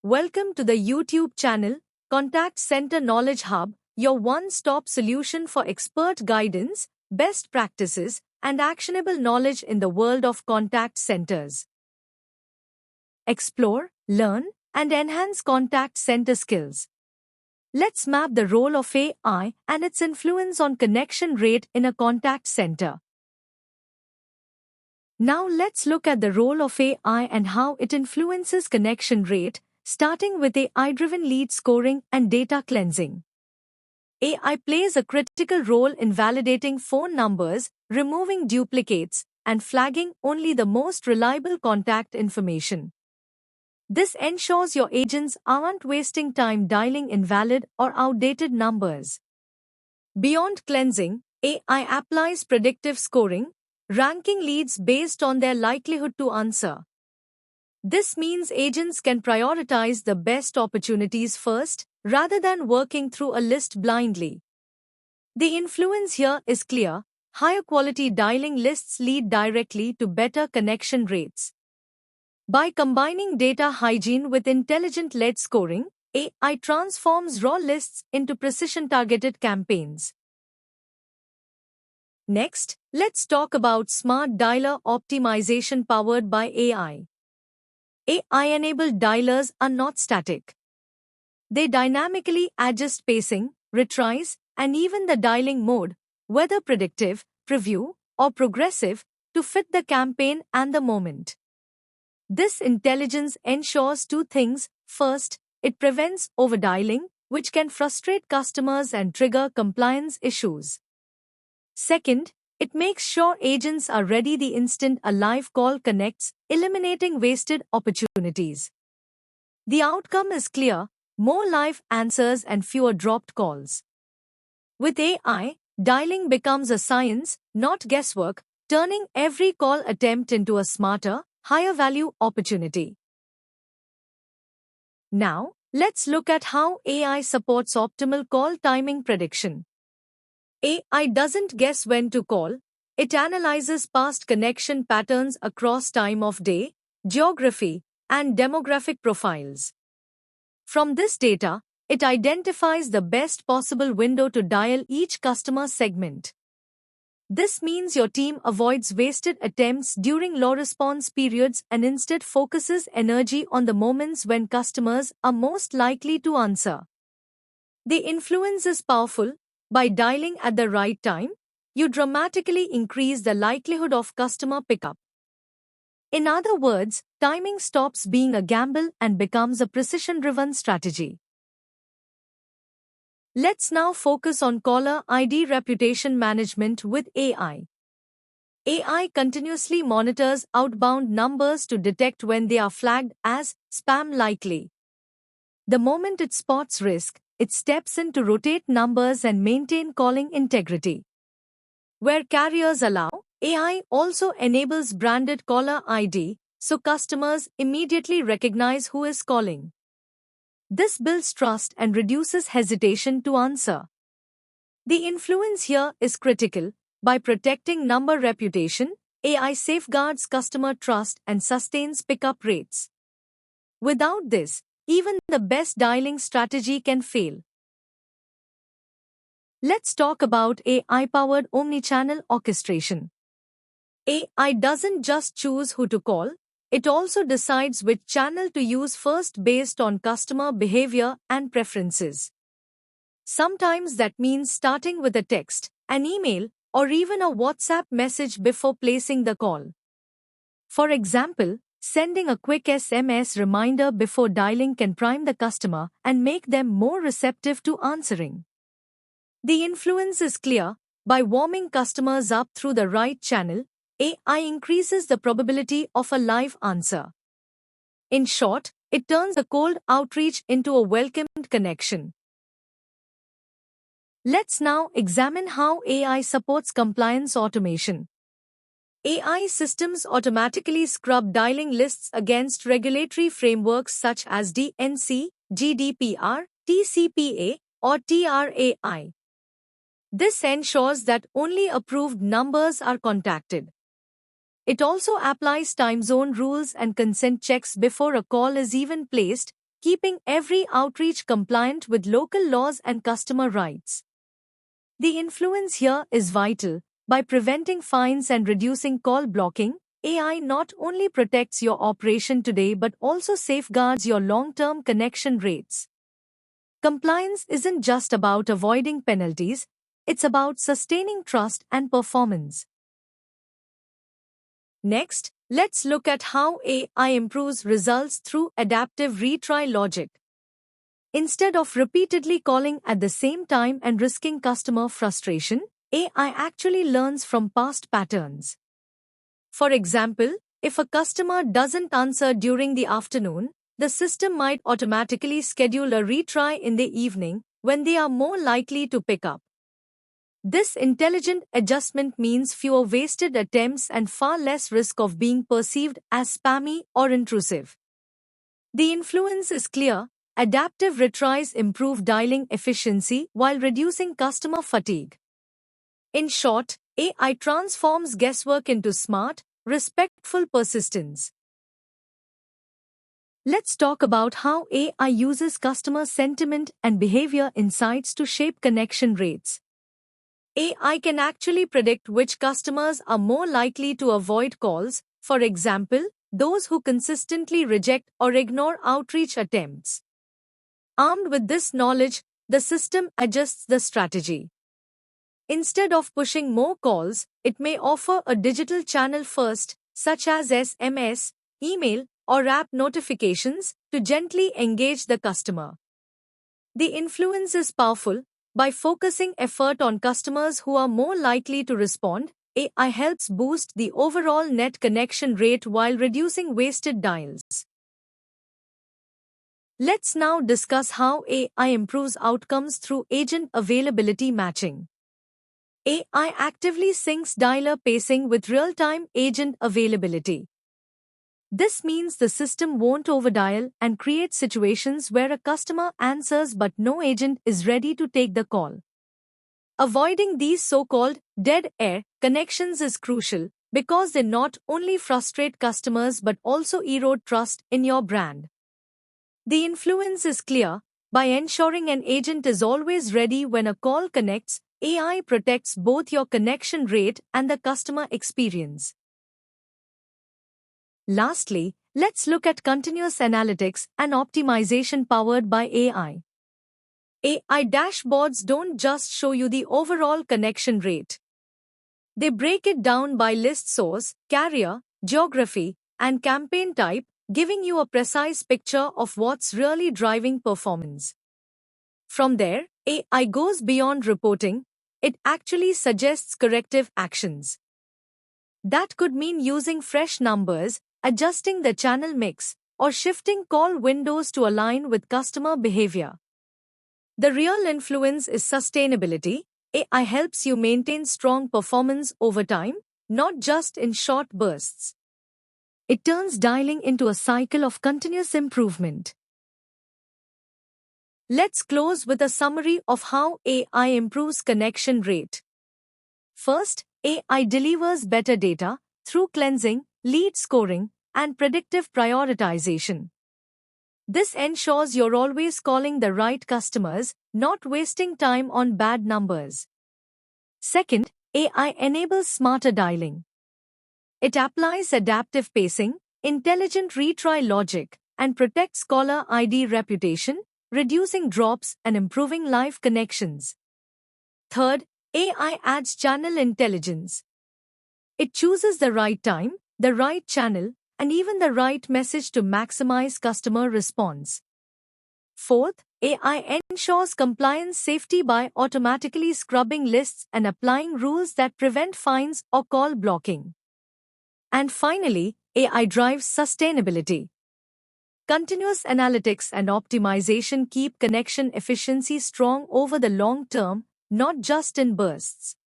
Welcome to the YouTube channel, Contact Center Knowledge Hub, your one-stop solution for expert guidance, best practices, and actionable knowledge in the world of contact centers. Explore, learn, and enhance contact center skills. Let's map the role of AI and its influence on connection rate in a contact center. Now let's look at the role of AI and how it influences connection rate, starting with AI-driven lead scoring and data cleansing. AI plays a critical role in validating phone numbers, removing duplicates, and flagging only the most reliable contact information. This ensures your agents aren't wasting time dialing invalid or outdated numbers. Beyond cleansing, AI applies predictive scoring, ranking leads based on their likelihood to answer. This means agents can prioritize the best opportunities first, rather than working through a list blindly. The influence here is clear. Higher quality dialing lists lead directly to better connection rates. By combining data hygiene with intelligent lead scoring, AI transforms raw lists into precision-targeted campaigns. Next, let's talk about smart dialer optimization powered by AI. AI-enabled dialers are not static. They dynamically adjust pacing, retries, and even the dialing mode, whether predictive, preview, or progressive, to fit the campaign and the moment. This intelligence ensures two things. First, it prevents overdialing, which can frustrate customers and trigger compliance issues. Second, it makes sure agents are ready the instant a live call connects, eliminating wasted opportunities. The outcome is clear: more live answers and fewer dropped calls. With AI, dialing becomes a science, not guesswork, turning every call attempt into a smarter, higher-value opportunity. Now, let's look at how AI supports optimal call timing prediction. AI doesn't guess when to call. It analyzes past connection patterns across time of day, geography, and demographic profiles. From this data, it identifies the best possible window to dial each customer segment. This means your team avoids wasted attempts during low response periods and instead focuses energy on the moments when customers are most likely to answer. The influence is powerful. By dialing at the right time, you dramatically increase the likelihood of customer pickup. In other words, timing stops being a gamble and becomes a precision-driven strategy. Let's now focus on caller ID reputation management with AI. AI continuously monitors outbound numbers to detect when they are flagged as spam likely. The moment it spots risk, it steps in to rotate numbers and maintain calling integrity. Where carriers allow, AI also enables branded caller ID, so customers immediately recognize who is calling. This builds trust and reduces hesitation to answer. The influence here is critical. By protecting number reputation, AI safeguards customer trust and sustains pickup rates. Without this, even the best dialing strategy can fail. Let's talk about AI-powered omnichannel orchestration. AI doesn't just choose who to call, it also decides which channel to use first based on customer behavior and preferences. Sometimes that means starting with a text, an email, or even a WhatsApp message before placing the call. For example, sending a quick SMS reminder before dialing can prime the customer and make them more receptive to answering. The influence is clear. By warming customers up through the right channel, AI increases the probability of a live answer. In short, it turns a cold outreach into a welcomed connection. Let's now examine how AI supports compliance automation. AI systems automatically scrub dialing lists against regulatory frameworks such as DNC, GDPR, TCPA, or TRAI. This ensures that only approved numbers are contacted. It also applies time zone rules and consent checks before a call is even placed, keeping every outreach compliant with local laws and customer rights. The influence here is vital. By preventing fines and reducing call blocking, AI not only protects your operation today but also safeguards your long-term connection rates. Compliance isn't just about avoiding penalties, it's about sustaining trust and performance. Next, let's look at how AI improves results through adaptive retry logic. Instead of repeatedly calling at the same time and risking customer frustration, AI actually learns from past patterns. For example, if a customer doesn't answer during the afternoon, the system might automatically schedule a retry in the evening when they are more likely to pick up. This intelligent adjustment means fewer wasted attempts and far less risk of being perceived as spammy or intrusive. The influence is clear. Adaptive retries improve dialing efficiency while reducing customer fatigue. In short, AI transforms guesswork into smart, respectful persistence. Let's talk about how AI uses customer sentiment and behavior insights to shape connection rates. AI can actually predict which customers are more likely to avoid calls, for example, those who consistently reject or ignore outreach attempts. Armed with this knowledge, the system adjusts the strategy. Instead of pushing more calls, it may offer a digital channel first, such as SMS, email, or app notifications, to gently engage the customer. The influence is powerful. By focusing effort on customers who are more likely to respond, AI helps boost the overall net connection rate while reducing wasted dials. Let's now discuss how AI improves outcomes through agent availability matching. AI actively syncs dialer pacing with real-time agent availability. This means the system won't overdial and create situations where a customer answers but no agent is ready to take the call. Avoiding these so-called dead air connections is crucial because they not only frustrate customers but also erode trust in your brand. The influence is clear. By ensuring an agent is always ready when a call connects, AI protects both your connection rate and the customer experience. Lastly, let's look at continuous analytics and optimization powered by AI. AI dashboards don't just show you the overall connection rate. They break it down by list source, carrier, geography, and campaign type, giving you a precise picture of what's really driving performance. From there, AI goes beyond reporting. It actually suggests corrective actions. That could mean using fresh numbers, adjusting the channel mix, or shifting call windows to align with customer behavior. The real influence is sustainability. AI helps you maintain strong performance over time, not just in short bursts. It turns dialing into a cycle of continuous improvement. Let's close with a summary of how AI improves connection rate. First, AI delivers better data through cleansing, lead scoring, and predictive prioritization. This ensures you're always calling the right customers, not wasting time on bad numbers. Second, AI enables smarter dialing. It applies adaptive pacing, intelligent retry logic, and protects caller ID reputation, reducing drops and improving live connections. Third, AI adds channel intelligence. It chooses the right time, the right channel, and even the right message to maximize customer response. Fourth, AI ensures compliance safety by automatically scrubbing lists and applying rules that prevent fines or call blocking. And finally, AI drives sustainability. Continuous analytics and optimization keep connection efficiency strong over the long term, not just in bursts.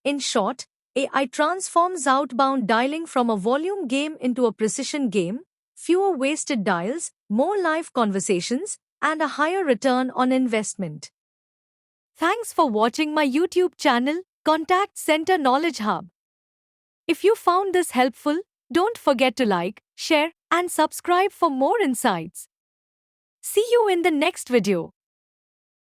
In short, AI transforms outbound dialing from a volume game into a precision game, fewer wasted dials, more live conversations, and a higher return on investment. Thanks for watching my YouTube channel, Contact Center Knowledge Hub. If you found this helpful, don't forget to like, share, and subscribe for more insights. See you in the next video.